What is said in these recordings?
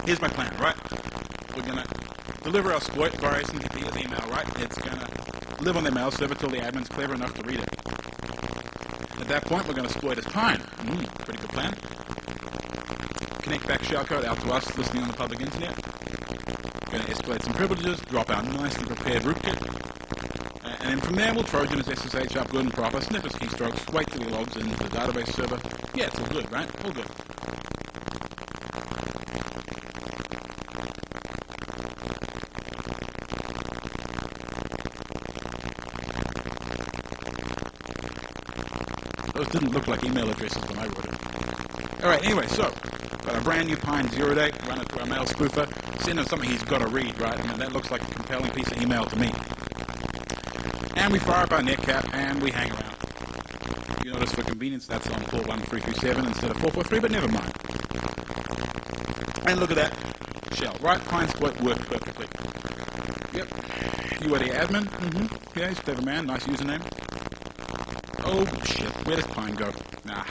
Here's my plan, right? We're going to deliver our exploit via SMTP as email, right? It's going to live on their mail server till the admin's clever enough to read it. At that point, we're going to exploit as pine. Pretty good plan. Connect back shellcode out to us listening on the public internet. Going to escalate some privileges, drop our nicely prepared rootkit. And then from there, we'll Trojan his SSH up good and proper, snip his keystrokes, wait till he logs into the database server. Yeah, it's all good, right? All good. Those didn't look like email addresses when I wrote it. Alright, anyway, so, got a brand new Pine 0 day, run it through our mail spoofer, send him something he's got to read, right? And that looks like a compelling piece of email to me. And we fire up our netcap, and we hang around. You notice for convenience that's on port 1337 instead of 443, but never mind. And look at that shell, right? Pine split worked perfectly. Yep. You are the admin? Yeah, he's a clever man, nice username. Oh shit, where does Pine go? Nah.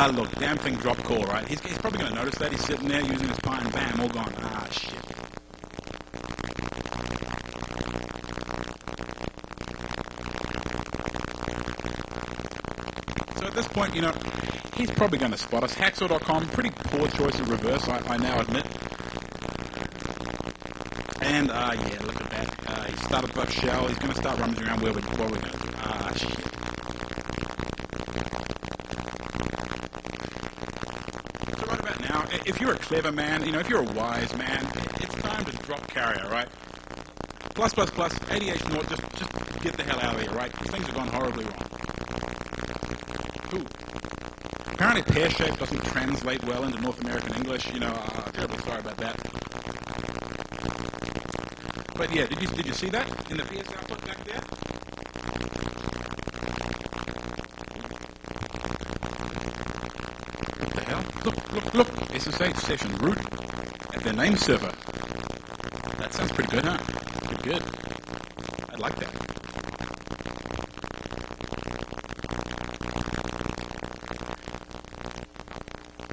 Look, damn thing dropped call, right? He's probably going to notice that. He's sitting there using his Pine, bam, all gone. Shit. So at this point, you know, he's probably going to spot us. Hacksaw.com, pretty poor choice of reverse, I now admit. And, yeah, look at that. He started above shell. He's going to start rummaging around where we're going. Shit. So right about now, if you're a clever man, you know, if you're a wise man, it's time to drop carrier, right? Plus, ADH naught, just get the hell out of here, right? Things have gone horribly wrong. Ooh. Apparently pear-shaped doesn't translate well into North American English, you know, terribly sorry about that. But yeah, did you see that in the PS output back there? What the hell? Look, SSH session root at their name server. That sounds pretty good, huh? Pretty good. I like that.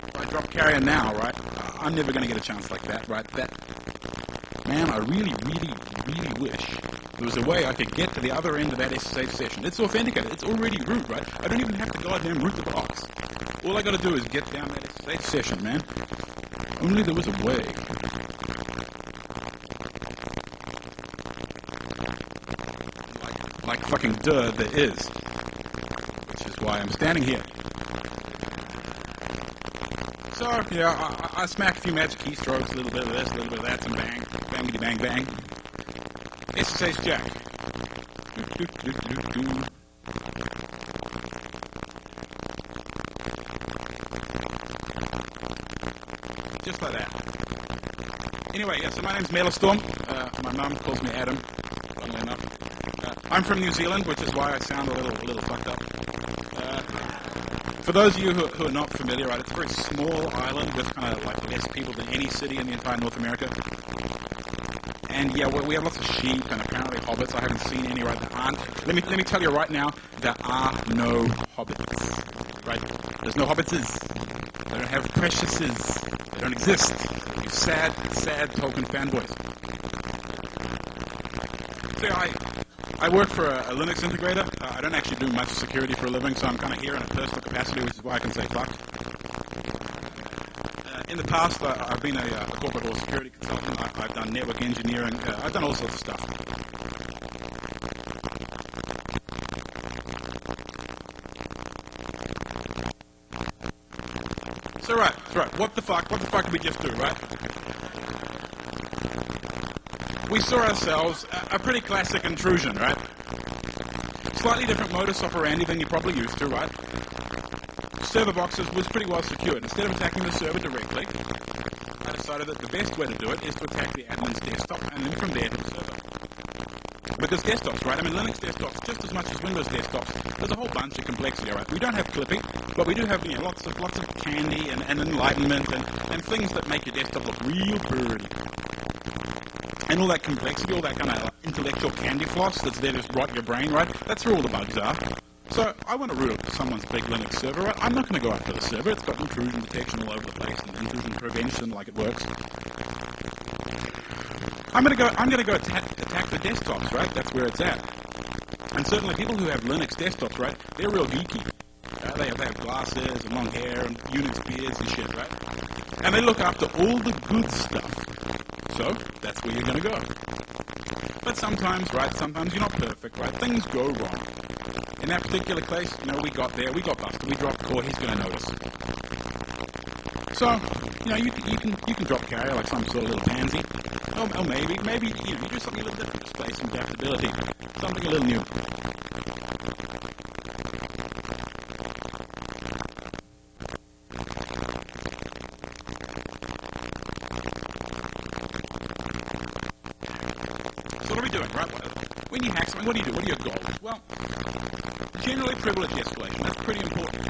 If I drop carrier now, right? I'm never going to get a chance like that, right? Man, I really wish there was a way I could get to the other end of that SSH session. It's authenticated. It's already root, right? I don't even have to goddamn root the box. All I gotta do is get down that SSH session, man. Only there was a way. Like fucking duh, there is. Which is why I'm standing here. So, yeah, I smack a few magic keystrokes, a little bit of this, a little bit of that, and bang. Bangity bang bang. SSH Jack. Just like that. Anyway, yeah, so my name's Metalstorm. My mum calls me Adam, funnily enough. I'm from New Zealand, which is why I sound a little fucked up. For those of you who are not familiar, right, it's a very small island with kind of like less people than any city in the entire North America. And yeah, we have lots of sheep and apparently hobbits. I haven't seen any right there aren't. Let me tell you right now, there are no hobbits. Right? There's no hobbitses. They don't have preciouses. They don't exist. You sad Tolkien fanboys. So I work for a Linux integrator. I don't actually do much security for a living, so I'm kind of here in a personal capacity, which is why I can say fuck. In the past, I've been a corporate or security consultant. I've done network engineering. I've done all sorts of stuff. So right. What the fuck did we just do, right? We saw ourselves a pretty classic intrusion, right? Slightly different modus operandi than you're probably used to, right? Server boxes was pretty well secured. Instead of attacking the server directly, I decided that the best way to do it is to attack the admin's desktop and then from there to the server. Because desktops, right? I mean, Linux desktops, just as much as Windows desktops, there's a whole bunch of complexity, right? We don't have clipping, but we do have, you know, lots of candy and enlightenment and things that make your desktop look real pretty. And all that complexity, all that kind of intellectual candy floss that's there to just rot your brain, right? That's where all the bugs are. So I want to root up someone's big Linux server, right? I'm not going to go after the server. It's got intrusion detection all over the place and intrusion prevention like it works. I'm going to go attack the desktops, right? That's where it's at. And certainly people who have Linux desktops, right? They're real geeky. They have glasses and long hair and Unix beards and shit, right? And they look after all the good stuff. So that's where you're going to go. But sometimes, right? Sometimes you're not perfect, right? Things go wrong. In that particular case, we got busted, we dropped core, he's going to notice. So, you can drop carrier like some sort of little pansy. Or maybe, you do something a little different, display some adaptability, something a little new. So what are we doing, right? When you hack something, what do you do? What are your goals? Well, generally privilege escalation. That's pretty important.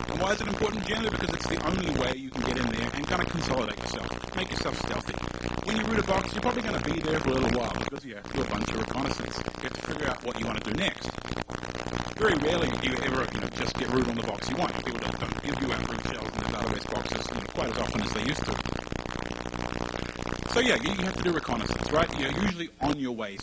And why is it important? Generally because it's the only way you can get in there and kind of consolidate yourself. Make yourself stealthy. When you root a box, you're probably going to be there for a little while because you have to do a bunch of reconnaissance. You have to figure out what you want to do next. Very rarely do you ever just get root on the box you want. People don't give you out root shells in the database boxes quite as often as they used to. So yeah, you have to do reconnaissance, right? You're usually on your way.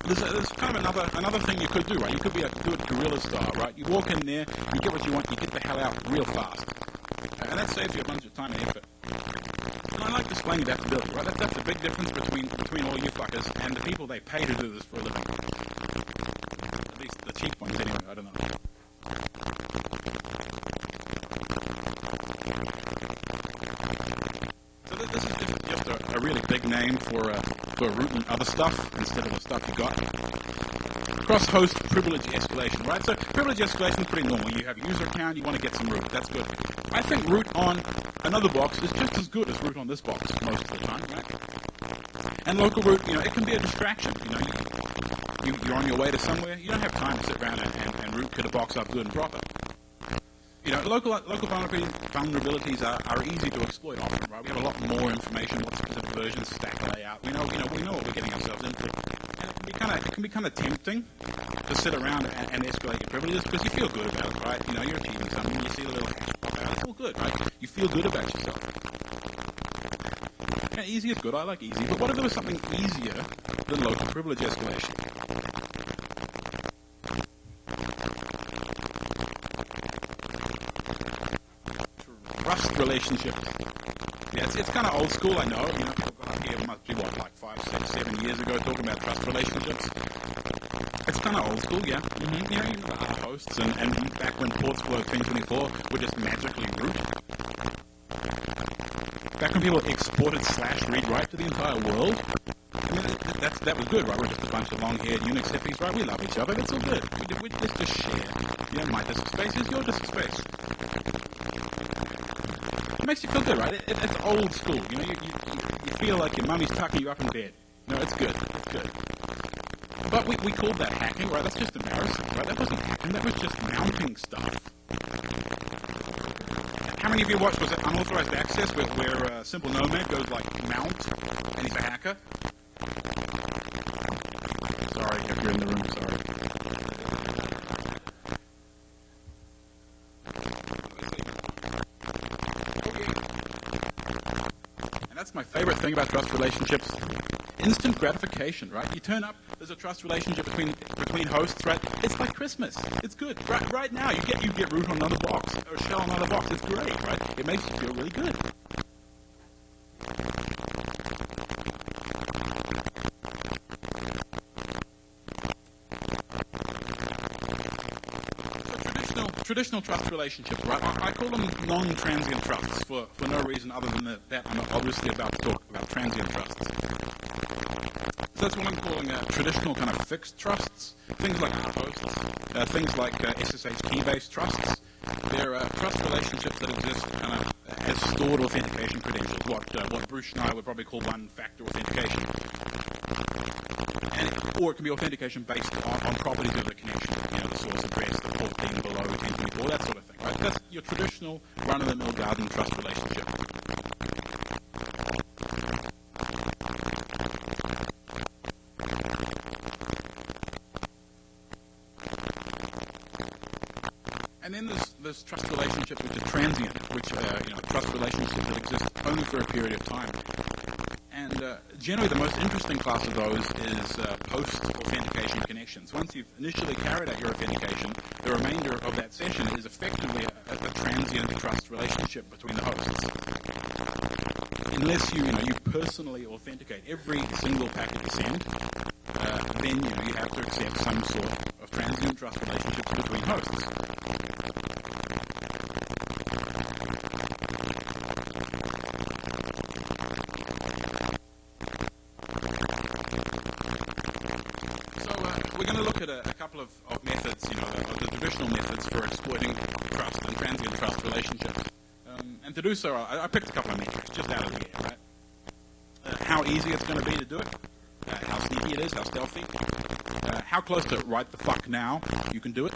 There's kind of another thing you could do, right? You could do it guerrilla style, right? You walk in there, you get what you want, you get the hell out real fast. And that saves you a bunch of time and effort. And I like displaying adaptability, right? That's the big difference between all you fuckers and the people they pay to do this for a living. At least the cheap ones anyway, I don't know. So this is just a really big name for rooting other stuff instead of the stuff you got. Cross-host privilege escalation, right? So privilege escalation is pretty normal. You have a user account, you want to get some root. That's good. I think root on another box is just as good as root on this box most of the time, right? And local root, it can be a distraction. You're on your way to somewhere. You don't have time to sit around and root kit a box up good and proper. Local vulnerabilities are easy to exploit often, right? We have a lot more information, what specific versions, stack layout. We know what we're getting ourselves into. And it can be kind of tempting to sit around and escalate your privileges because you feel good about it, right? You're achieving something, you see the little hash pop out, it's all good, right? You feel good about yourself. And easy is good, I like easy, but what if there was something easier than local privilege escalation? Trust relationships. Yeah, it's kind of old school, I know. People got up here, must be like 5, 6, 7 years ago talking about trust relationships. It's kind of old school, yeah. Mm-hmm. You know the hosts and back when ports were 1024 were just magically root. Back when people exported /read-write to the entire world. That was good, right? We're just a bunch of long-haired Unix hippies, right? We love each other. It's all good. Let's just share. My disk space is your disk space. It makes you feel good, right? It's old school. You feel like your mummy's tucking you up in bed. It's good. It's good. But we called that hacking, right? That's just embarrassing, right? That wasn't hacking. That was just mounting stuff. How many of you watched, was it Unauthorized Access, where Simple Nomad goes like mount, and he's a hacker? Sorry, if you're in the room, sorry. And that's my favorite thing about trust relationships. Instant gratification, right? You turn up, there's a trust relationship between hosts, right? It's like Christmas. It's good. Right now, you get root on another box, or shell on another box. It's great, right? It makes you feel really good. So traditional trust relationships, right? I call them non-transient trusts for no reason other than that I'm obviously about to talk about transient trusts. So that's what I'm calling traditional kind of fixed trusts. Things like outposts, things like SSH key-based trusts. They're trust relationships that exist kind of as stored authentication credentials, what Bruce and I would probably call one-factor authentication. Or it can be authentication based on properties of the connection, the source address, the port being below 1024, that sort of thing, right? That's your traditional run-of-the-mill garden trust relationship. this trust relationship which is transient, which trust relationship that exists only for a period of time. And generally the most interesting class of those is post-authentication connections. Once you've initially carried out your authentication, the remainder of that session is effectively a transient trust relationship between the hosts. Unless you personally authenticate every single packet you send, then you have to accept some sort of transient trust relationships between hosts. We're going to look at a couple of methods, of the traditional methods for exploiting trust and transient trust relationships. And to do so, I picked a couple of metrics just out of the air, right? How easy it's going to be to do it, how sneaky it is, how stealthy, how close to right the fuck now you can do it,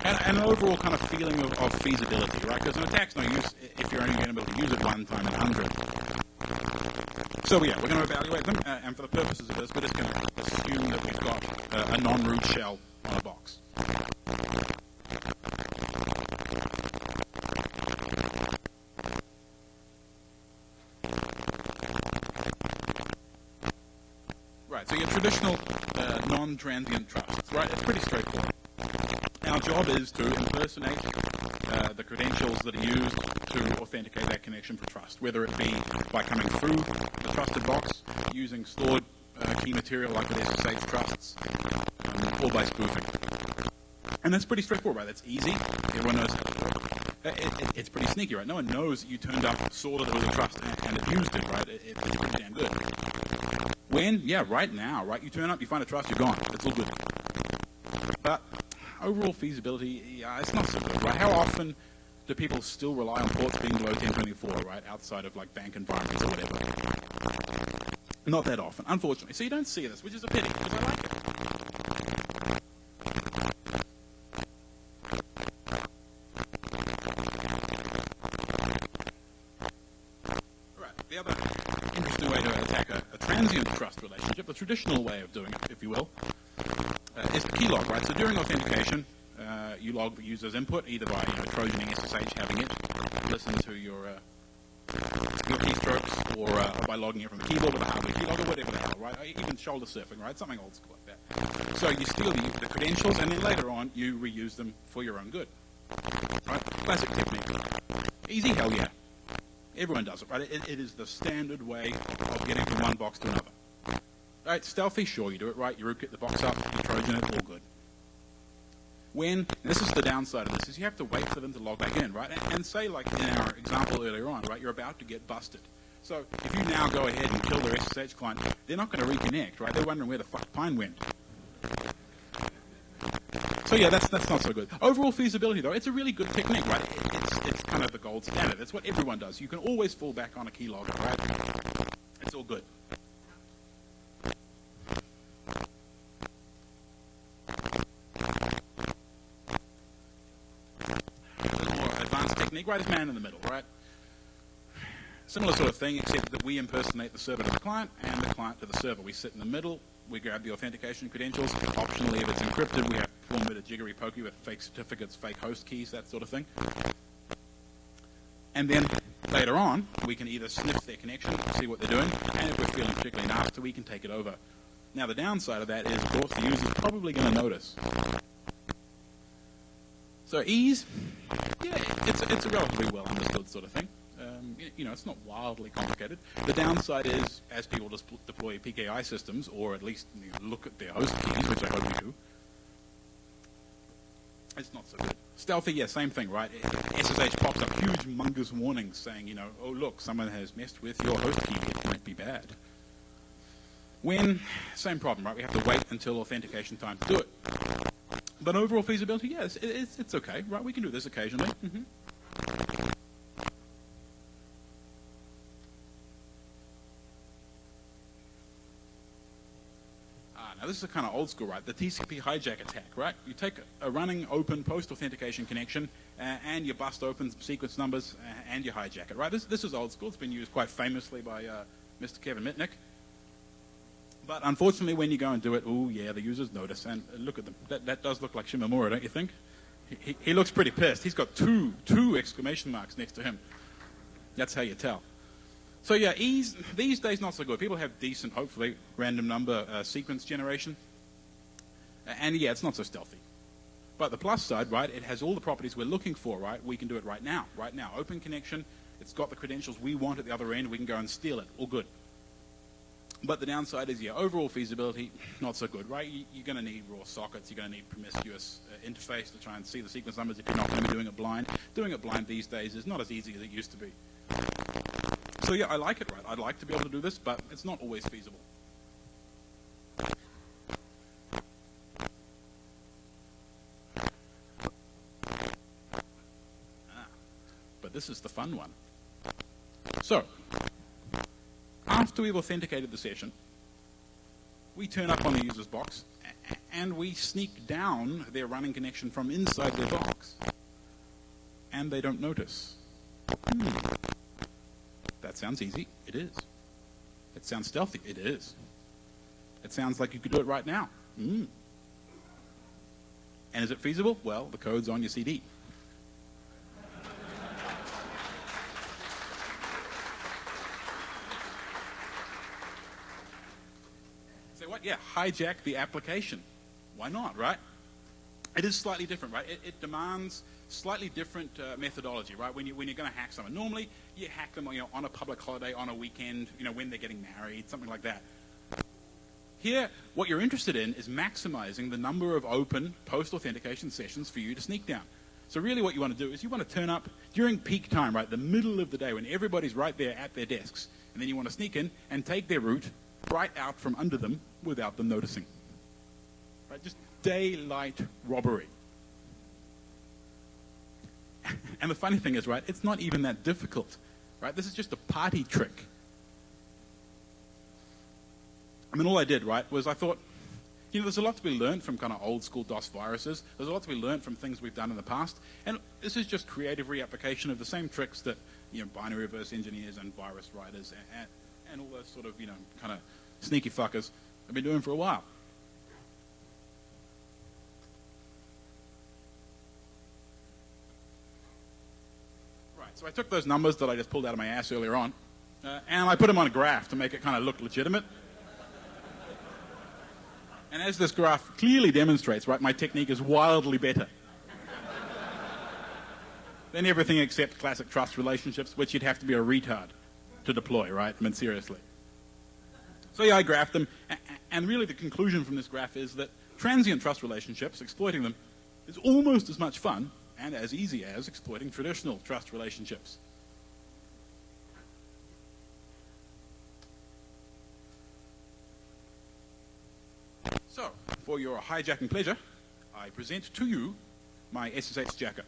and an overall kind of feeling of feasibility, right? Because an attack's no use if you're only going to be able to use it one time in 100. So yeah, we're going to evaluate them, and for the purposes of this, we're just going to assume that we've got a non-root shell on a box. Right, so your traditional non-transient trusts, right? It's pretty straightforward. Our job is to impersonate the credentials that are used to authenticate that connection for trust, whether it be by coming through the trusted box, using stored key material like the SSH trusts, or by spoofing. And that's pretty straightforward, right? That's easy. Everyone knows how to do it. It's pretty sneaky, right? No one knows that you turned up, sorted it with a trust, and abused it, right? It's pretty damn good. When? Yeah, right now, right? You turn up, you find a trust, you're gone. It's all good. But overall feasibility, yeah, it's not so good, right? How often do people still rely on ports being below 1024, right? Outside of like bank environments or whatever. Not that often, unfortunately. So you don't see this, which is a pity, because I like it. Right, the other interesting way to attack a transient trust relationship, the traditional way of doing it, if you will, is the keylog, right? So during authentication, you log the user's input, either by trojaning SSH, having it listen to your keystrokes, or by logging it from a keyboard with a hardware keylog, or whatever the hell, right? Even shoulder surfing, right? Something old school like that. So you steal the credentials, and then later on, you reuse them for your own good. Right? Classic technique. Easy, hell yeah. Everyone does it, right? It is the standard way of getting from one box to another. Right? Stealthy, sure, you do it right. You rootkit the box up, you trojan it, all good. This is the downside of this, is you have to wait for them to log back in, right? And say, like in our example earlier on, right, you're about to get busted. So if you now go ahead and kill their SSH client, they're not going to reconnect, right? They're wondering where the fuck Pine went. So yeah, that's not so good. Overall feasibility, though, it's a really good technique, right? It's kind of the gold standard. It's what everyone does. You can always fall back on a keylogger, right? It's all good. Greatest man in the middle, right? Similar sort of thing, except that we impersonate the server to the client and the client to the server. We sit in the middle, we grab the authentication credentials. Optionally, if it's encrypted, we have to perform a bit of jiggery pokey with fake certificates, fake host keys, that sort of thing. And then later on, we can either sniff their connection, see what they're doing, and if we're feeling particularly nasty, we can take it over. Now, the downside of that is, of course, the user's probably going to notice. So ease, yeah, it's a relatively well understood sort of thing. It's not wildly complicated. The downside is, as people deploy PKI systems, or at least look at their host keys, which I hope you do, it's not so good. Stealthy, yeah, same thing, right? SSH pops up huge, humongous warnings saying, oh look, someone has messed with your host key. It might be bad. When, same problem, right? We have to wait until authentication time to do it. But overall feasibility, yes, it's okay, right? We can do this occasionally. Mm-hmm. Now this is kind of old school, right? The TCP hijack attack, right? You take a running open post-authentication connection and you bust open some sequence numbers and you hijack it, right? This is old school. It's been used quite famously by Mr. Kevin Mitnick. But unfortunately, when you go and do it, oh yeah, the users notice, and look at them. That does look like Shimamura, don't you think? He looks pretty pissed. He's got two exclamation marks next to him. That's how you tell. So yeah, these days not so good. People have decent, hopefully, random number sequence generation. And yeah, it's not so stealthy. But the plus side, right, it has all the properties we're looking for, right? We can do it right now. Open connection. It's got the credentials we want at the other end. We can go and steal it. All good. But the downside is, yeah, overall feasibility, not so good, right? You're going to need raw sockets. You're going to need promiscuous interface to try and see the sequence numbers if you're not going to be doing it blind. Doing it blind these days is not as easy as it used to be. So yeah, I like it, right? I'd like to be able to do this, but it's not always feasible. But this is the fun one. So, after we've authenticated the session, we turn up on the user's box and we sneak down their running connection from inside their box. And they don't notice. That sounds easy. It is. It sounds stealthy. It is. It sounds like you could do it right now. And is it feasible? Well, the code's on your CD. Say what? Yeah, hijack the application. Why not, right? It is slightly different, right? It demands slightly different methodology, right? When you're going to hack someone, normally you hack them, on a public holiday, on a weekend, when they're getting married, something like that. Here, what you're interested in is maximizing the number of open post-authentication sessions for you to sneak down. So really, what you want to do is you want to turn up during peak time, right, the middle of the day when everybody's right there at their desks, and then you want to sneak in and take their root right out from under them without them noticing. Right? Just daylight robbery. And the funny thing is, right, it's not even that difficult, right? This is just a party trick. I mean, all I did, right, was I thought, there's a lot to be learned from kind of old school DOS viruses. There's a lot to be learned from things we've done in the past. And this is just creative reapplication of the same tricks that, binary reverse engineers and virus writers and all those sort of, kind of sneaky fuckers have been doing for a while. So I took those numbers that I just pulled out of my ass earlier on, and I put them on a graph to make it kind of look legitimate. And as this graph clearly demonstrates, right, my technique is wildly better than everything except classic trust relationships, which you'd have to be a retard to deploy, right? I mean, seriously. So yeah, I graphed them, and really the conclusion from this graph is that transient trust relationships, exploiting them, is almost as much fun and as easy as exploiting traditional trust relationships. So, for your hijacking pleasure, I present to you my SSH jacker.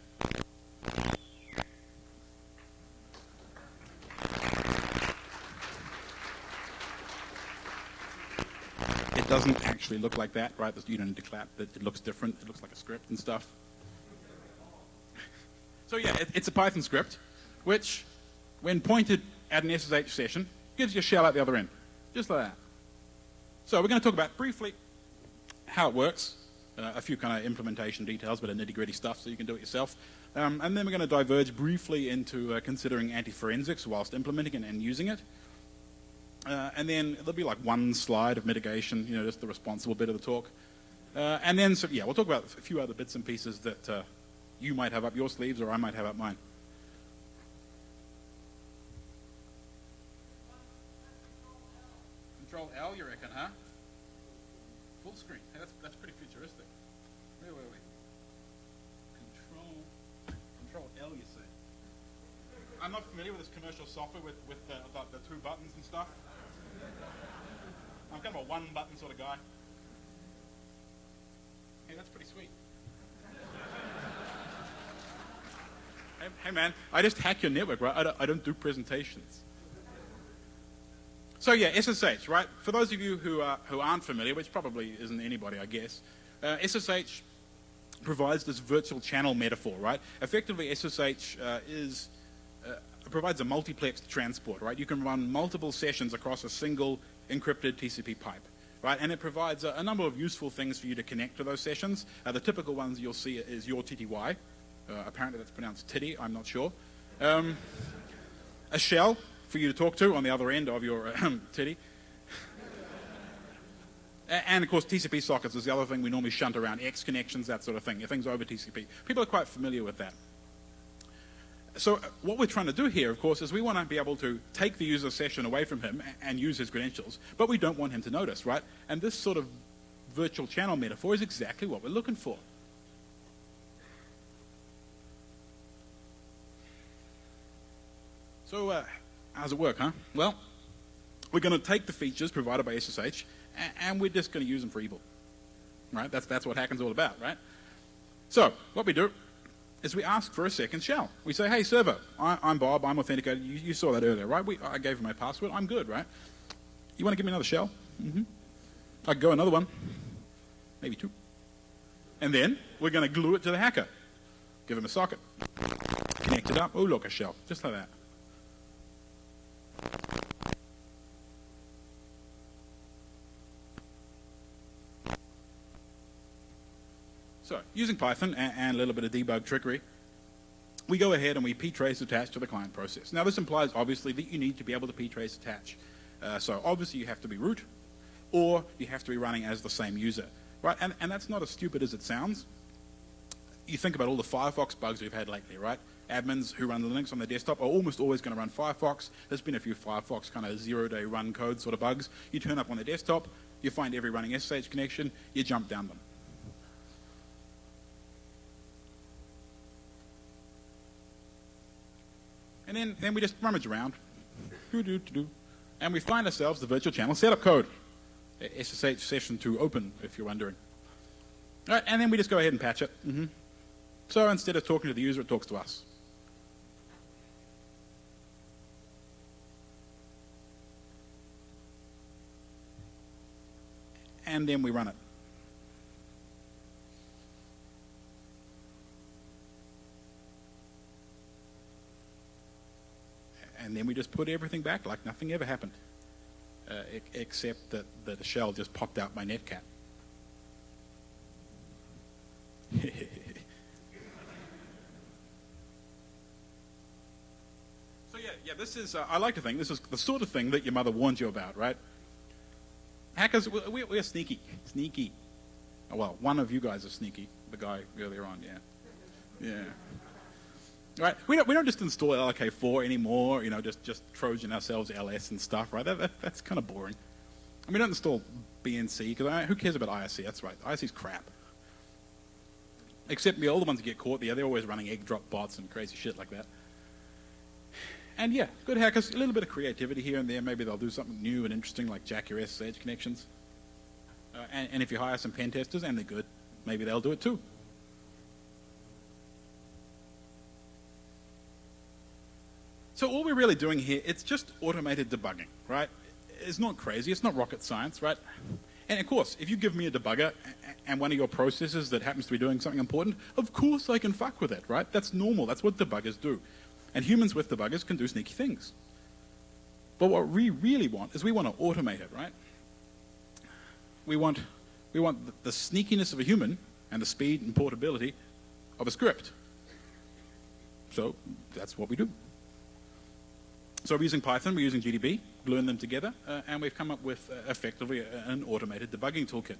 It doesn't actually look like that, right? You don't need to clap. It looks different. It looks like a script and stuff. So yeah, it's a Python script, which, when pointed at an SSH session, gives you a shell out the other end, just like that. So we're going to talk about briefly how it works, a few kind of implementation details, but nitty-gritty stuff, so you can do it yourself. And then we're going to diverge briefly into considering anti-forensics whilst implementing and using it. And then there'll be like one slide of mitigation, just the responsible bit of the talk. And then, so yeah, we'll talk about a few other bits and pieces that you might have up your sleeves or I might have up mine. Control L, you reckon, huh? Full screen. Hey, that's pretty futuristic. Wait. Control L, you say? I'm not familiar with this commercial software with the two buttons and stuff. I'm kind of a one-button sort of guy. Hey, that's pretty sweet. Hey man, I just hack your network, right? I don't do presentations. So yeah, SSH, right? For those of you who aren't familiar, which probably isn't anybody, I guess, SSH provides this virtual channel metaphor, right? Effectively, SSH provides a multiplexed transport, right? You can run multiple sessions across a single encrypted TCP pipe. right? And it provides a number of useful things for you to connect to those sessions. The typical ones you'll see is your TTY. Apparently that's pronounced titty, I'm not sure. A shell for you to talk to on the other end of your titty. And of course, TCP sockets is the other thing we normally shunt around, X connections, that sort of thing, things over TCP. People are quite familiar with that. So what we're trying to do here, of course, is we want to be able to take the user session away from him and use his credentials, but we don't want him to notice, right? And this sort of virtual channel metaphor is exactly what we're looking for. So how does it work, huh? Well, we're going to take the features provided by SSH, and we're just going to use them for evil, right? That's what Hacking's all about, right? So what we do is we ask for a second shell. We say, hey, server, I'm Bob, I'm authenticated. You saw that earlier, right? I gave you my password. I'm good, right? You want to give me another shell? Mm-hmm. I can go another one, maybe two. And then we're going to glue it to the hacker. Give him a socket. Connect it up. Oh, look, a shell, just like that. So, using Python and a little bit of debug trickery, we go ahead and we ptrace attach to the client process. Now, this implies, obviously, that you need to be able to ptrace attach. So, obviously, you have to be root, or you have to be running as the same user, right? And that's not as stupid as it sounds. You think about all the Firefox bugs we've had lately, right? Admins who run Linux on their desktop are almost always going to run Firefox. There's been a few Firefox kind of zero-day run code sort of bugs. You turn up on their desktop, you find every running SSH connection, you jump down them. And then we just rummage around, and we find ourselves the virtual channel setup code, SSH session to open, if you're wondering. All right, and then we just go ahead and patch it. So instead of talking to the user, it talks to us. And then we run it. And then we just put everything back like nothing ever happened, except that the shell just popped out my netcat. So yeah, this is, I like to think, this is the sort of thing that your mother warned you about, right? Hackers, we're sneaky. Sneaky. Oh, well, one of you guys is sneaky, the guy earlier on, yeah. Right, we don't just install LK4 anymore, you know, just Trojan ourselves LS and stuff, right? That's kind of boring. And we don't install BNC, because who cares about IRC? That's right, IRC's crap. Except the older ones that get caught, they're always running egg drop bots and crazy shit like that. And yeah, good hackers, a little bit of creativity here and there. Maybe they'll do something new and interesting like jack your SSH connections. And if you hire some pen testers and they're good, maybe they'll do it too. So all we're really doing here, it's just automated debugging, right? It's not crazy, it's not rocket science, right? And of course, if you give me a debugger and one of your processes that happens to be doing something important, of course I can fuck with it, right? That's normal, that's what debuggers do. And humans with debuggers can do sneaky things. But what we really want is we want to automate it, right? We want the sneakiness of a human and the speed and portability of a script. So that's what we do. So we're using Python, we're using GDB, gluing them together, and we've come up with effectively an automated debugging toolkit.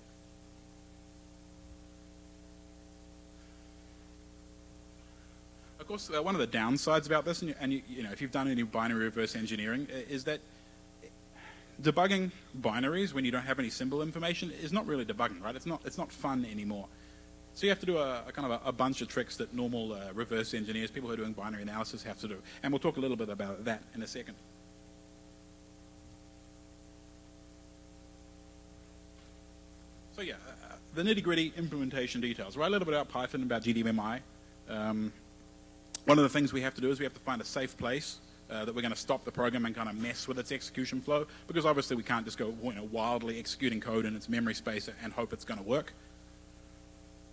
Of course, one of the downsides about this, and you know, if you've done any binary reverse engineering, is that debugging binaries when you don't have any symbol information is not really debugging, right? It's not fun anymore. So you have to do a kind of a bunch of tricks that normal reverse engineers, people who are doing binary analysis, have to do. And we'll talk a little bit about that in a second. So yeah, the nitty-gritty implementation details, right? A little bit about Python, about GDMI. One of the things we have to do is we have to find a safe place that we're going to stop the program and kind of mess with its execution flow, because obviously we can't just go wildly executing code in its memory space and hope it's going to work.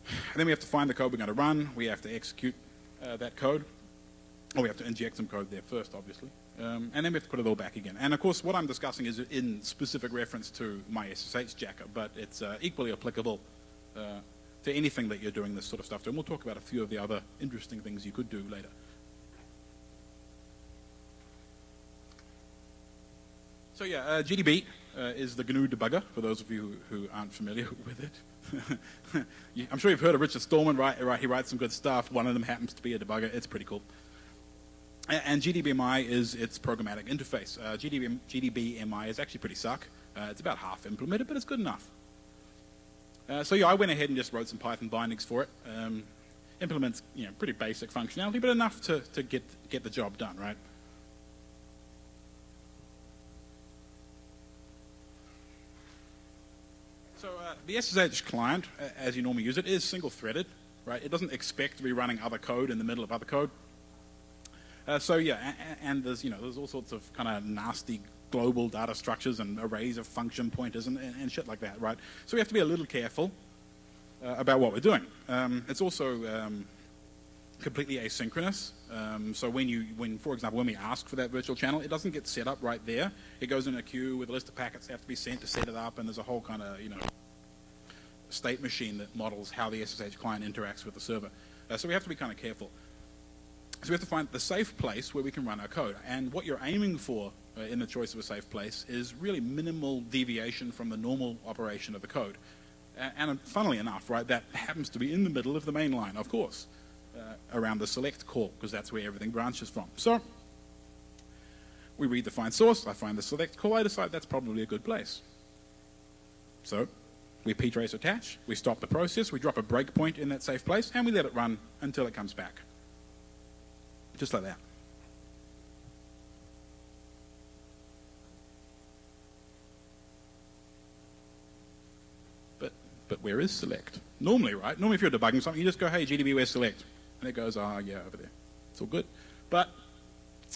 And then we have to find the code we're going to run. We have to execute that code. Oh, we have to inject some code there first, obviously. And then we have to put it all back again. And of course, what I'm discussing is in specific reference to my SSH jacker, but it's equally applicable to anything that you're doing this sort of stuff to. And we'll talk about a few of the other interesting things you could do later. So yeah, GDB is the GNU debugger, for those of you who aren't familiar with it. I'm sure you've heard of Richard Stallman, right? He writes some good stuff. One of them happens to be a debugger. It's pretty cool. And GDBMI is its programmatic interface. GDBMI is actually pretty suck. It's about half implemented, but it's good enough. So yeah, I went ahead and just wrote some Python bindings for it. Implements, pretty basic functionality, but enough to get the job done, right? So the SSH client, as you normally use it, is single-threaded, right? It doesn't expect to be running other code in the middle of other code. So yeah, and there's all sorts of kind of nasty global data structures and arrays of function pointers and shit like that, right? So we have to be a little careful about what we're doing. It's also completely asynchronous. So for example, when we ask for that virtual channel, it doesn't get set up right there. It goes in a queue with a list of packets that have to be sent to set it up, and there's a whole kind of state machine that models how the SSH client interacts with the server. So we have to be kind of careful. So we have to find the safe place where we can run our code. And what you're aiming for in the choice of a safe place is really minimal deviation from the normal operation of the code. And funnily enough, right, that happens to be in the middle of the main line, of course, around the select call, because that's where everything branches from. So we read the find source, I find the select call, I decide that's probably a good place. So we ptrace attach, we stop the process, we drop a breakpoint in that safe place, and we let it run until it comes back. Just like that. But where is select? Normally, right? Normally if you're debugging something, you just go, hey, GDB, where's select? And it goes, yeah, over there. It's all good. But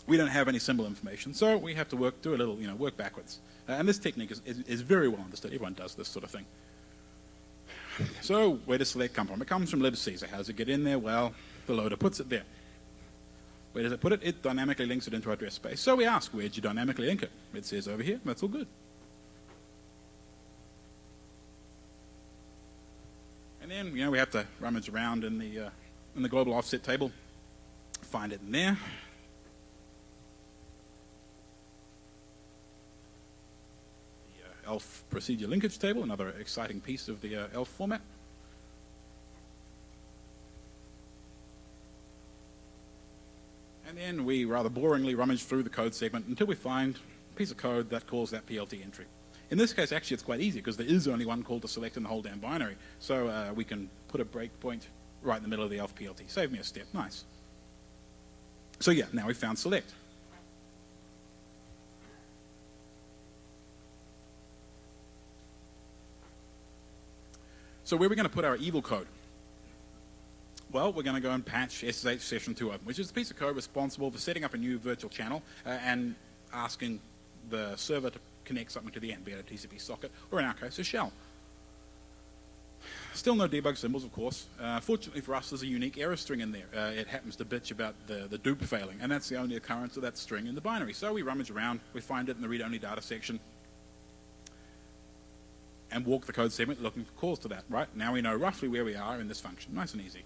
we don't have any symbol information, so we have to do a little, work backwards. And this technique is very well understood. Everyone does this sort of thing. So where does select come from? It comes from libc. So how does it get in there? Well, the loader puts it there. Where does it put it? It dynamically links it into our address space. So we ask, where'd you dynamically link it? It says over here. That's all good. And then, we have to rummage around in the global offset table, find it in there. The ELF procedure linkage table, another exciting piece of the ELF format. And then we rather boringly rummage through the code segment until we find a piece of code that calls that PLT entry. In this case, actually, it's quite easy because there is only one call to select in the whole damn binary. So we can put a breakpoint right in the middle of the ELF PLT. Save me a step. Nice. So yeah, now we found select. So where are we going to put our evil code? Well, we're going to go and patch SSH session 2 open, which is a piece of code responsible for setting up a new virtual channel and asking the server to connect something to the end, be it a TCP socket, or in our case, a shell. Still no debug symbols, of course. Fortunately for us, there's a unique error string in there. It happens to bitch about the dupe failing, and that's the only occurrence of that string in the binary. So we rummage around, we find it in the read-only data section, and walk the code segment looking for calls to that, right? Now we know roughly where we are in this function. Nice and easy.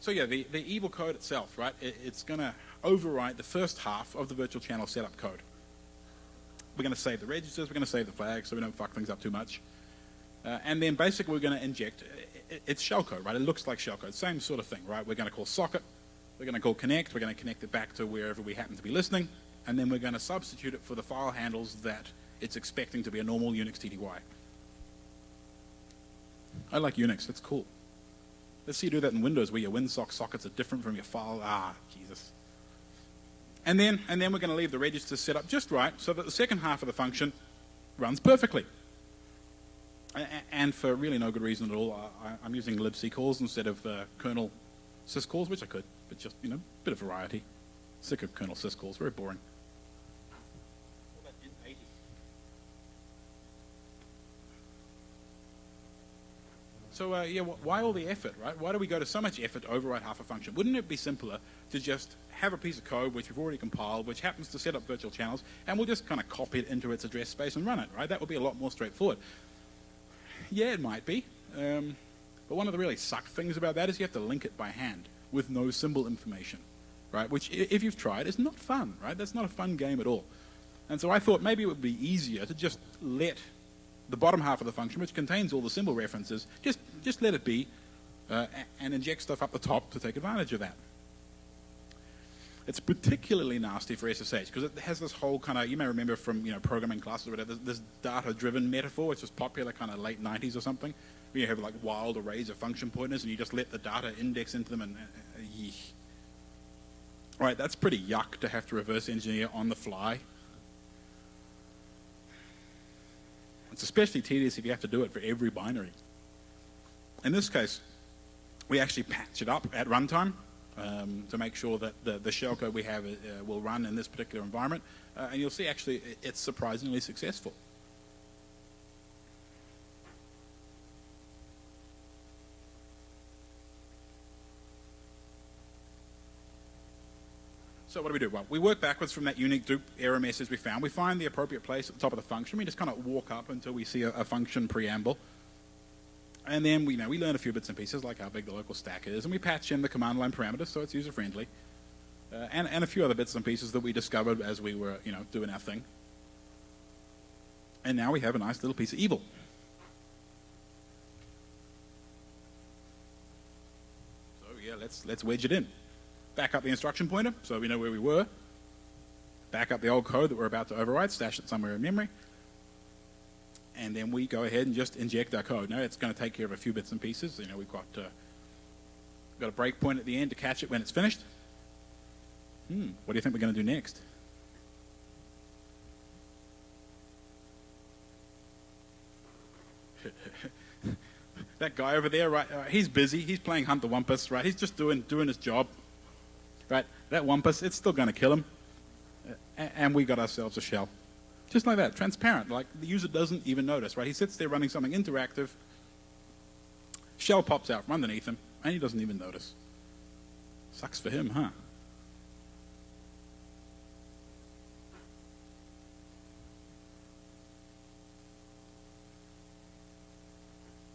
So yeah, the evil code itself, right, it's going to overwrite the first half of the virtual channel setup code. We're going to save the registers, we're going to save the flags so we don't fuck things up too much. And then basically we're going to inject, it's shellcode, right? It looks like shellcode, same sort of thing, right? We're going to call socket, we're going to call connect, we're going to connect it back to wherever we happen to be listening, and then we're going to substitute it for the file handles that it's expecting to be a normal Unix TTY. I like Unix, that's cool. Let's see you do that in Windows where your WinSock sockets are different from your file. Jesus. And then we're going to leave the registers set up just right so that the second half of the function runs perfectly. And for really no good reason at all, I'm using libc calls instead of kernel syscalls, which I could, but just, a bit of variety. Sick of kernel syscalls, very boring. So yeah, why all the effort, right? Why do we go to so much effort to override half a function? Wouldn't it be simpler to just have a piece of code which we've already compiled, which happens to set up virtual channels, and we'll just kind of copy it into its address space and run it, right? That would be a lot more straightforward. Yeah, it might be. But one of the really suck things about that is you have to link it by hand with no symbol information, right? Which, if you've tried, is not fun, right? That's not a fun game at all. And so I thought maybe it would be easier to just let the bottom half of the function, which contains all the symbol references, just let it be and inject stuff up the top to take advantage of that. It's particularly nasty for SSH because it has this whole kind of, you may remember from programming classes or whatever, this data-driven metaphor, which was popular kind of late 90s or something, where you have like wild arrays of function pointers and you just let the data index into them and right, that's pretty yuck to have to reverse engineer on the fly. It's especially tedious if you have to do it for every binary. In this case, we actually patch it up at runtime to make sure that the shellcode we have will run in this particular environment. And you'll see actually it's surprisingly successful. So what do? Well, we work backwards from that unique dupe error message we found. We find the appropriate place at the top of the function. We just kind of walk up until we see a function preamble. And then we learn a few bits and pieces, like how big the local stack is, and we patch in the command line parameters so it's user-friendly. And a few other bits and pieces that we discovered as we were doing our thing. And now we have a nice little piece of evil. So yeah, let's wedge it in. Back up the instruction pointer, so we know where we were. Back up the old code that we're about to overwrite, stash it somewhere in memory. And then we go ahead and just inject our code. Now it's going to take care of a few bits and pieces. We've got a breakpoint at the end to catch it when it's finished. What do you think we're going to do next? That guy over there, right? He's busy. He's playing Hunt the Wumpus, right? He's just doing his job. Right, that Wumpus, it's still going to kill him. And we got ourselves a shell. Just like that, transparent, like the user doesn't even notice, right? He sits there running something interactive, shell pops out from underneath him, and he doesn't even notice. Sucks for him, huh?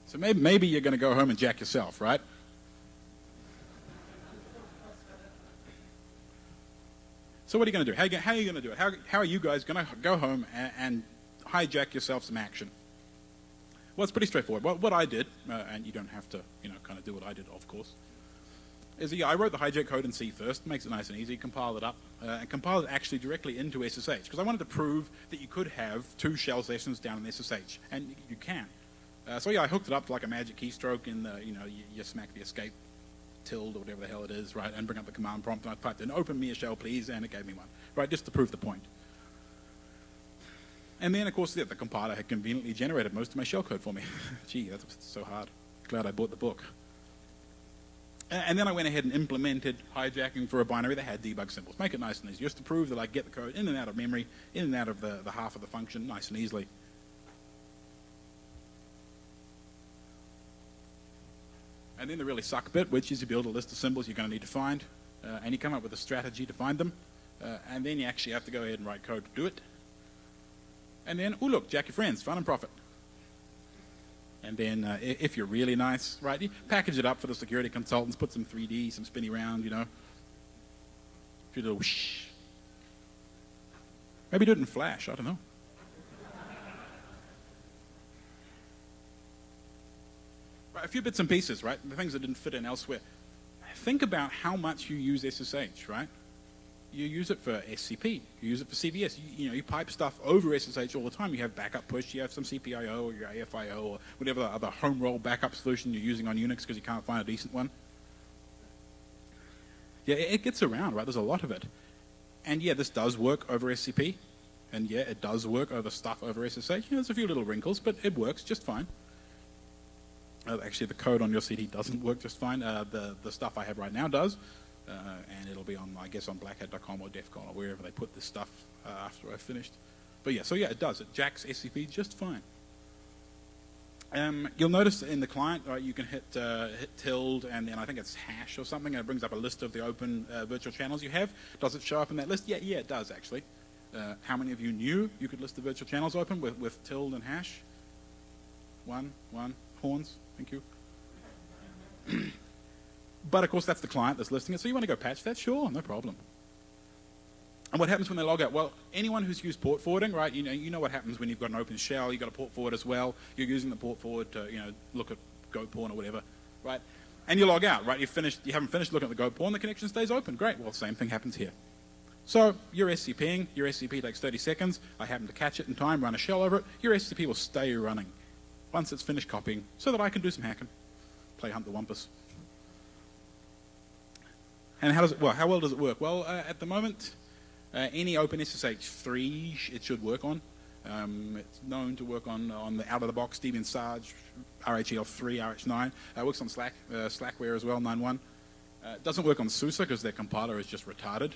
So maybe you're going to go home and jack yourself, right? So what are you going to do? How are you going to do it? How are you guys going to go home and hijack yourself some action? Well, it's pretty straightforward. What I did, and you don't have to, kind of do what I did, of course, is I wrote the hijack code in C first, makes it nice and easy, compiled it up, and compiled it actually directly into SSH, because I wanted to prove that you could have two shell sessions down in SSH, and you can. So yeah, I hooked it up to like a magic keystroke in the, you smack the escape tilde or whatever the hell it is, right, and bring up the command prompt, and I typed in, open me a shell, please, and it gave me one, right, just to prove the point. And then, of course, the compiler had conveniently generated most of my shellcode for me. Gee, that was so hard. Glad I bought the book. And then I went ahead and implemented hijacking for a binary that had debug symbols. Make it nice and easy, just to prove that I get the code in and out of memory, in and out of the half of the function, nice and easily. And then the really suck bit, which is you build a list of symbols you're going to need to find, and you come up with a strategy to find them, and then you actually have to go ahead and write code to do it. And then, oh look, jack your friends, fun and profit. And then if you're really nice, right, you package it up for the security consultants, put some 3D, some spinny round, a few little whoosh. Maybe do it in Flash, I don't know. Right, a few bits and pieces, right, the things that didn't fit in elsewhere. Think about how much you use SSH, right? You use it for SCP, you use it for CVS, you pipe stuff over SSH all the time. You have backup push, you have some CPIO or your AFIO or whatever other home roll backup solution you're using on Unix because you can't find a decent one. Yeah, it gets around, right? There's a lot of it. And yeah, this does work over SCP, and yeah, it does work over stuff over SSH. There's a few little wrinkles, but it works just fine. Actually, the code on your CD doesn't work just fine. The stuff I have right now does. And it'll be on, I guess, on blackhat.com or DEF CON or wherever they put this stuff after I've finished. But yeah, so yeah, it does. It jacks SCP just fine. You'll notice in the client, right, you can hit tilde and then I think it's hash or something, and it brings up a list of the open virtual channels you have. Does it show up in that list? Yeah, it does actually. How many of you knew you could list the virtual channels open with tilde and hash? One. Horns. Thank you. But of course that's the client that's listing it, so you want to go patch that? Sure, no problem. And what happens when they log out? Well, anyone who's used port forwarding, right? You know what happens when you've got an open shell. You've got a port forward as well. You're using the port forward to look at goat porn or whatever, right? And you log out, right? You haven't finished looking at the goat porn. The connection stays open. Great. Well, same thing happens here. So you're SCPing. Your SCP takes 30 seconds. I happen to catch it in time, run a shell over it. Your SCP will stay running once it's finished copying, so that I can do some hacking, play Hunt the Wumpus. And how well does it work? Well, at the moment. Any OpenSSH 3 it should work on. It's known to work on the out-of-the-box Debian Sarge, RHEL 3, RH9. It works on Slackware as well, 9.1. It doesn't work on SUSE because their compiler is just retarded.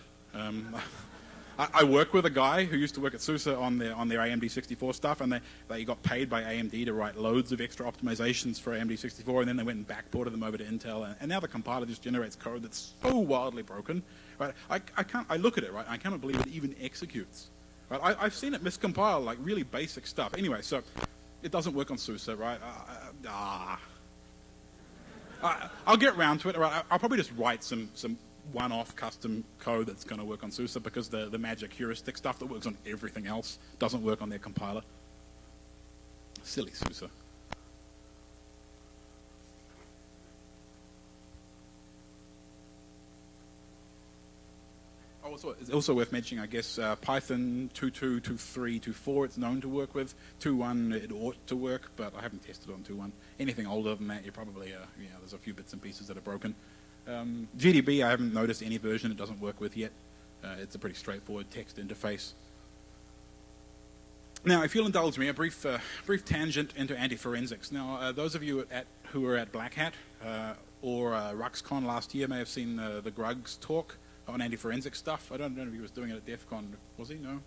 I work with a guy who used to work at SUSE on their AMD 64 stuff, and they got paid by AMD to write loads of extra optimizations for AMD 64, and then they went and backported them over to Intel, and now the compiler just generates code that's so wildly broken. Right? I look at it, right? I cannot believe it even executes. Right? I've seen it miscompile like really basic stuff. Anyway, so it doesn't work on SUSE, right? I'll get around to it. Right? I'll probably just write some one-off custom code that's going to work on SUSE because the magic heuristic stuff that works on everything else doesn't work on their compiler. Silly SUSE. It's also worth mentioning, I guess, Python 2.2, 2.3, 2.4 it's known to work with. 2.1 it ought to work, but I haven't tested on 2.1. Anything older than that, you probably, there's a few bits and pieces that are broken. GDB, I haven't noticed any version it doesn't work with yet. It's a pretty straightforward text interface. Now, if you'll indulge me, a brief tangent into anti-forensics. Now, those of you who were at Black Hat or RuxCon last year may have seen the Grugs talk on anti-forensic stuff. I don't know if he was doing it at DEF CON. Was he? No.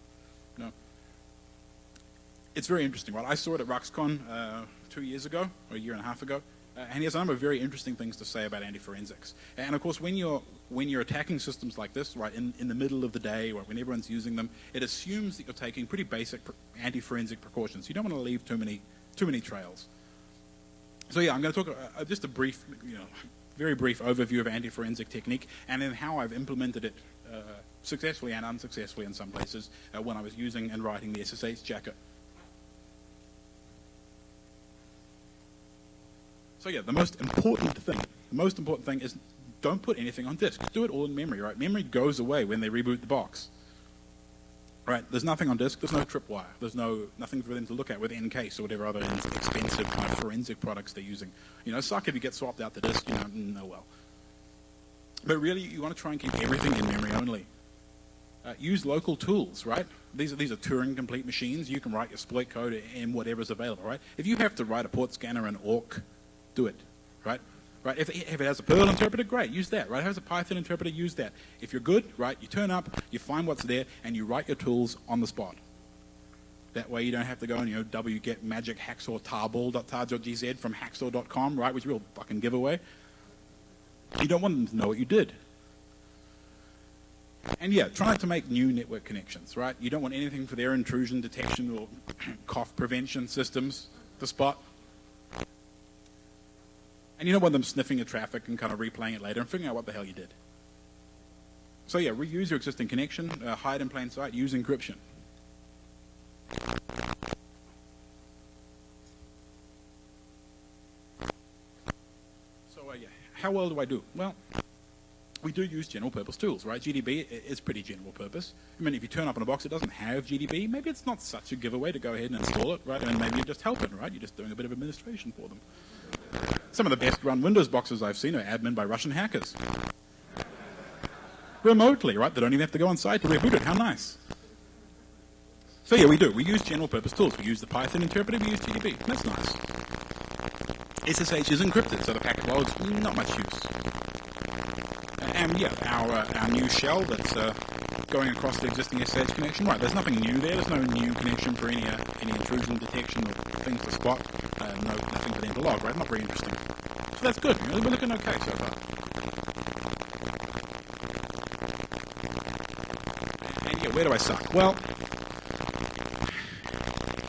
It's very interesting, right? I saw it at RuxCon 2 years ago, or a year and a half ago, and he has a number of very interesting things to say about anti-forensics. And of course, when you're attacking systems like this, right, in the middle of the day, or when everyone's using them, it assumes that you're taking pretty basic anti-forensic precautions. You don't want to leave too many trails. So yeah, I'm going to talk just a brief, very brief overview of anti-forensic technique, and then how I've implemented it successfully and unsuccessfully in some places when I was using and writing the SSH jacket. So yeah, the most important thing is don't put anything on disk. Do it all in memory, right? Memory goes away when they reboot the box. Right, there's nothing on disk, there's no tripwire, there's nothing for them to look at with Encase or whatever other expensive kind of forensic products they're using. Suck if you get swapped out the disk, no well. But really, you want to try and keep everything in memory only. Use local tools, right? These are Turing-complete machines. You can write your exploit code in whatever's available, right? If you have to write a port scanner in awk, do it, right? Right? If it has a Perl interpreter, great, use that. Right? If it has a Python interpreter, use that. If you're good, right, you turn up, you find what's there, and you write your tools on the spot. That way you don't have to go and wget magic hacksaw tarball.tar.gz from hacksaw.com, right, which is a real fucking giveaway. You don't want them to know what you did. And yeah, try not to make new network connections, right? You don't want anything for their intrusion detection or cough prevention systems to spot. And you don't want them sniffing your traffic and kind of replaying it later and figuring out what the hell you did. So yeah, reuse your existing connection, hide in plain sight, use encryption. So yeah, how well do I do? Well, we do use general purpose tools, right? GDB is pretty general purpose. I mean, if you turn up in a box that doesn't have GDB, maybe it's not such a giveaway to go ahead and install it, right? And maybe you're just helping, right? You're just doing a bit of administration for them. Some of the best run Windows boxes I've seen are admin by Russian hackers. Remotely, right? They don't even have to go on site to reboot it. How nice. So yeah, we do. We use general purpose tools. We use the Python interpreter, we use GDB. That's nice. SSH is encrypted, so the packet loads, not much use. And yeah, our new shell that's going across the existing SSH connection, right, there's nothing new there. There's no new connection for any intrusion detection or things to spot. Nothing for them to log, right? Not very interesting. So that's good. We're looking okay so far. And yeah, where do I suck? Well,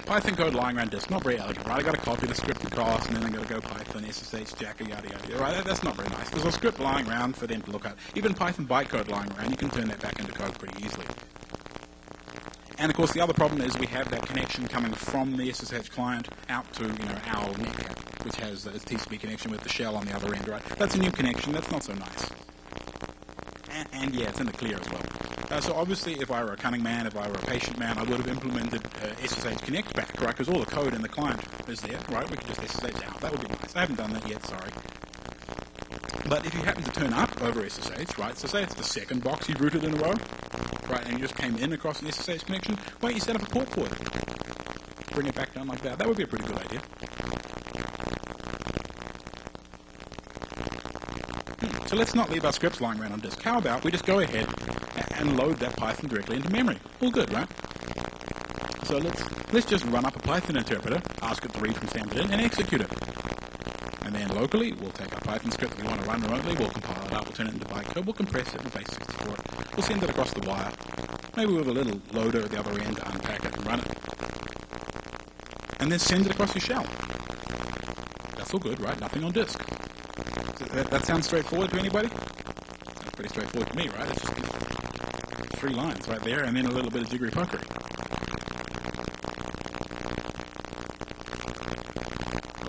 Python code lying around disk, not very elegant, right? I got to copy the script across, and then I got to go Python, SSH, Jacker, yada yada, right? That's not very nice. There's a script lying around for them to look at. Even Python bytecode lying around, you can turn that back into code pretty easily. And of course, the other problem is we have that connection coming from the SSH client out to, our netcat, which has its TCP connection with the shell on the other end, right? That's a new connection. That's not so nice. And yeah, it's in the clear as well. So obviously, if I were a cunning man, if I were a patient man, I would have implemented SSH connect back, right? Because all the code in the client is there, right? We could just SSH out. That would be nice. I haven't done that yet, sorry. But if you happen to turn up over SSH, right? So say it's the second box you've routed in a row, right? And you just came in across an SSH connection. Why don't you set up a port for it? Bring it back down like that. That would be a pretty good idea. So let's not leave our scripts lying around on disk. How about we just go ahead and load that Python directly into memory? All good, right? So let's just run up a Python interpreter, ask it to read from standard in, and execute it. And then locally, we'll take our Python script that we want to run remotely, we'll compile it up, we'll turn it into bytecode, we'll compress it in base64, we'll send it across the wire, maybe with a little loader at the other end to unpack it and run it. And then send it across your shell. That's all good, right? Nothing on disk. That sounds straightforward to anybody? That's pretty straightforward to me, right? It's just 3 lines right there, and then a little bit of jiggery pokery.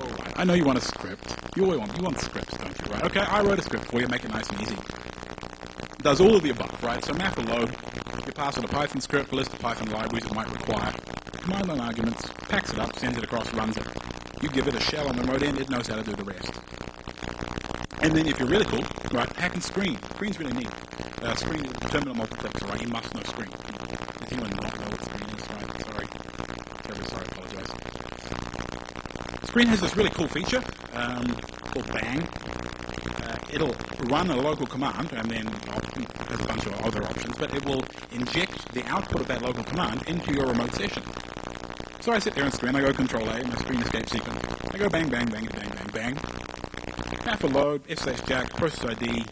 All right, I know you want a script. You want scripts, don't you, right? Okay, I wrote a script for you, make it nice and easy. It does all of the above, right? So map a load, you pass it a Python script, a list of Python libraries it might require, command line arguments, packs it up, sends it across, runs it. You give it a shell on the remote end, it knows how to do the rest. And then if you're really cool, right, hack and screen. Screen's really neat. Screen is terminal multiplexer, right? You must know screen. Does anyone not know what screen is, right? Sorry. Terribly sorry, apologize. Screen has this really cool feature called bang. It'll run a local command, and then there's a bunch of other options, but it will inject the output of that local command into your remote session. So I sit there on screen, I go Control A, and the screen escape sequence. I go bang, bang, bang, bang, bang, bang. Map a load, SSH jack, process ID,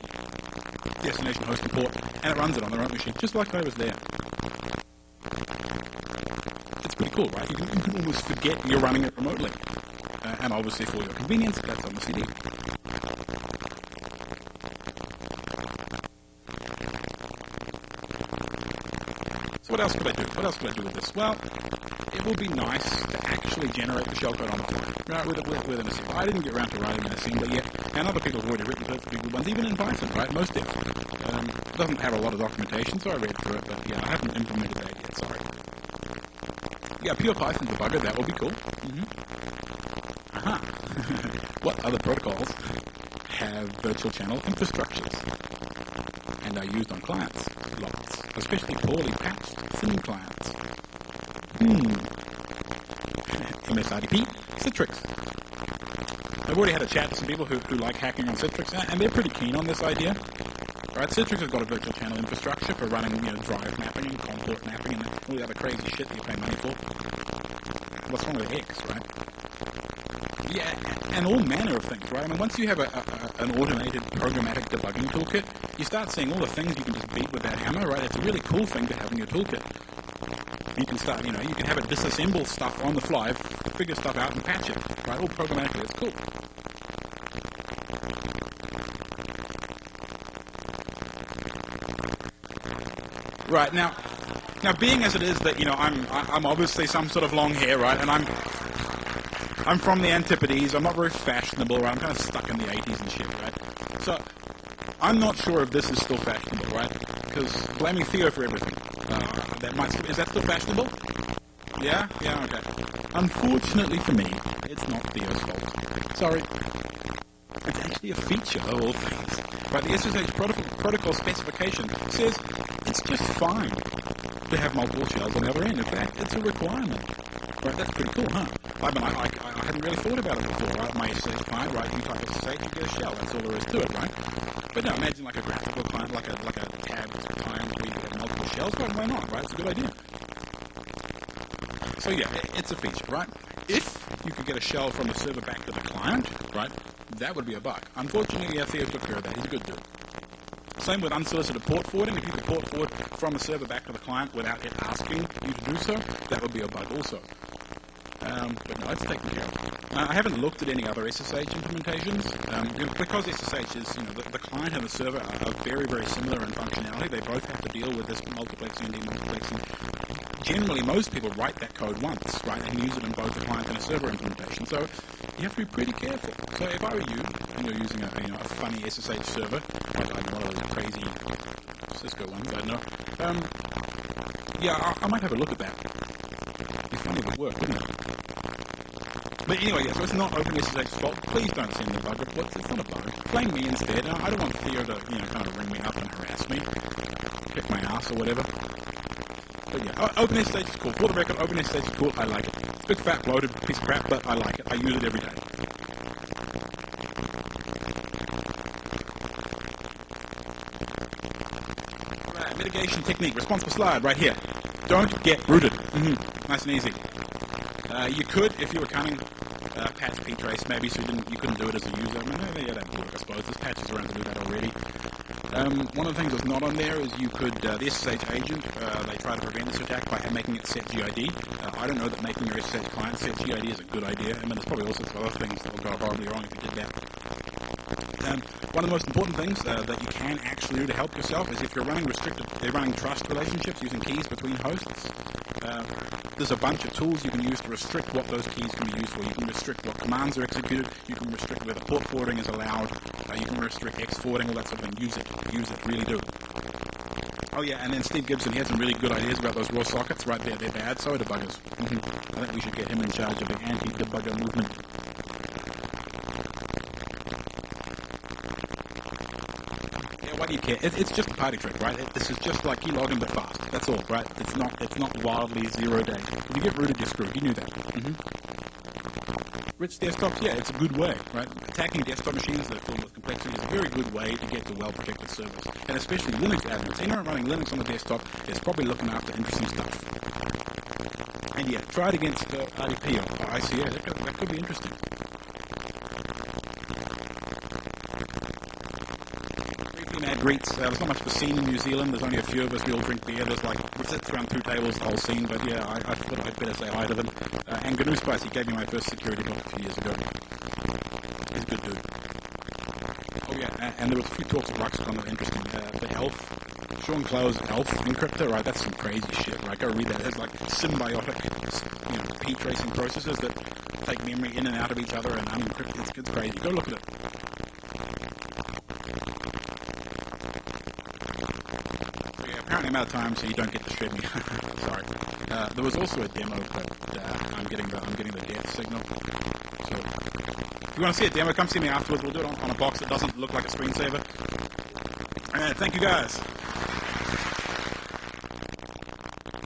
destination host and port, and it runs it on the remote machine, just like I was there. It's pretty cool, right? You can almost forget you're running it remotely. And obviously for your convenience, that's on the CD. So what else could I do? What else could I do with this? Well, it would be nice to actually generate the shellcode on the fly, right, with an assembler. I didn't get around to writing an assembler yet, and other people have already written perfectly good ones, even in Python, right? Most devs. It doesn't have a lot of documentation, so I read through it, but yeah, I haven't implemented that yet, sorry. Yeah, pure Python debugger, that would be cool. What other protocols have virtual channel infrastructures and are used on clients? Lots, especially poorly patched thin clients. MSRDP, Citrix. I've already had a chat to some people who like hacking on Citrix, and they're pretty keen on this idea. Right, Citrix has got a virtual channel infrastructure for running, drive mapping and COM port mapping and all the other crazy shit that you pay money for. What's wrong with X, right? Yeah, and all manner of things, right? I mean, once you have an automated programmatic debugging toolkit, you start seeing all the things you can just beat with that hammer, right? It's a really cool thing to have in your toolkit. You can start, you can have it disassemble stuff on the fly, figure stuff out and patch it, right? All programmatically, it's cool. Right, now being as it is that, I'm obviously some sort of long hair, right? And I'm from the Antipodes, I'm not very fashionable, right? I'm kind of stuck in the 80s and shit, right? So, I'm not sure if this is still fashionable, right? Because blaming Theo for everything, is that still fashionable? Yeah, okay. Unfortunately for me, it's not Theo's fault. Sorry. It's actually a feature of all things. Right, the SSH protocol specification says it's just fine to have multiple shells on the other end. In fact, it's a requirement. Right, that's pretty cool, huh? I hadn't really thought about it before, right? My SSH client, right, you type SSH, you get a shell, that's all there is to it, right? But now imagine like a graphical client, like a tabbed client where you have multiple shells, right? Why not, right? It's a good idea. So yeah, it's a feature, right? If you could get a shell from the server back to the client, right, that would be a bug. Unfortunately, Theo took care of that. He's a good dude. Same with unsolicited port forwarding. If you could port forward from the server back to the client without it asking you to do so, that would be a bug also. But no, it's taken care of. I haven't looked at any other SSH implementations, because SSH is, the client and the server are very, very similar in functionality. They both have to deal with this multiplexing and demultiplexing. Generally, most people write that code once, right, and use it in both a client and a server implementation. So you have to be pretty careful. So if I were you, and you're using a funny SSH server, like one of those crazy Cisco ones, I don't know. I might have a look at that. It'd be funny if it worked, wouldn't it? But anyway, so it's not OpenSSH's fault. Please don't send me bug reports. It's not a bug. Blame me instead. I don't want Theo to, kind of ring me up and harass me, kick my ass or whatever. But yeah, OpenSSH is cool. For the record, OpenSSH is cool. I like it. Big fat bloated piece of crap, but I like it. I use it every day. Right, mitigation technique. Responsible slide right here. Don't get rooted. Nice and easy. You could, if you were cunning, patch ptrace maybe, so you couldn't do it as a user. I mean, that would work, I suppose. There's patches around to do that already. One of the things that's not on there is you could, the SSH agent, they try to prevent this attack by making it set GID. I don't know that making your SSH client set GID is a good idea. I mean, there's probably all sorts of other things that will go horribly wrong if you did that. One of the most important things that you can actually do to help yourself is if you're running trust relationships using keys between hosts. There's a bunch of tools you can use to restrict what those keys can be used for. You can restrict what commands are executed. You can restrict whether port forwarding is allowed. You can restrict X forwarding, all that sort of thing. Use it, really do. Oh yeah, and then Steve Gibson, he had some really good ideas about those raw sockets. Right there, they're bad. So are debuggers. I think we should get him in charge of the anti-debugger movement. Why do you care? It's just a party trick, right? This is just like keylogin but fast. That's all, right? It's not wildly 0 day. If you get rooted, you're screwed. You knew that. Rich desktops, yeah, it's a good way, right? Attacking desktop machines that are filled with complexity is a very good way to get to well-protected servers. And especially Linux admins. Anyone running Linux on the desktop is probably looking after interesting stuff. And yeah, try it against RDP or ICA. That could be interesting. Mad greets. There's not much of a scene in New Zealand. There's only a few of us. We all drink beer. We sit around 2 tables, the whole scene. But yeah, I thought I'd better say hi to them. And GNU Spice, he gave me my first security book a few years ago. He's a good dude. Oh yeah, and there was a few talks at RuxCon that were interesting. The ELF, Sean Clow's ELF encryptor, right? That's some crazy shit, right? Go read that. There's like symbiotic, p-tracing processes that take memory in and out of each other and unencrypt. It's crazy. Go look at it. Apparently I'm out of time, so you don't get to shred me. Sorry. There was also a demo, but I'm getting the death signal. So if you want to see a demo, come see me afterwards. We'll do it on a box that doesn't look like a screensaver. Alright, thank you guys.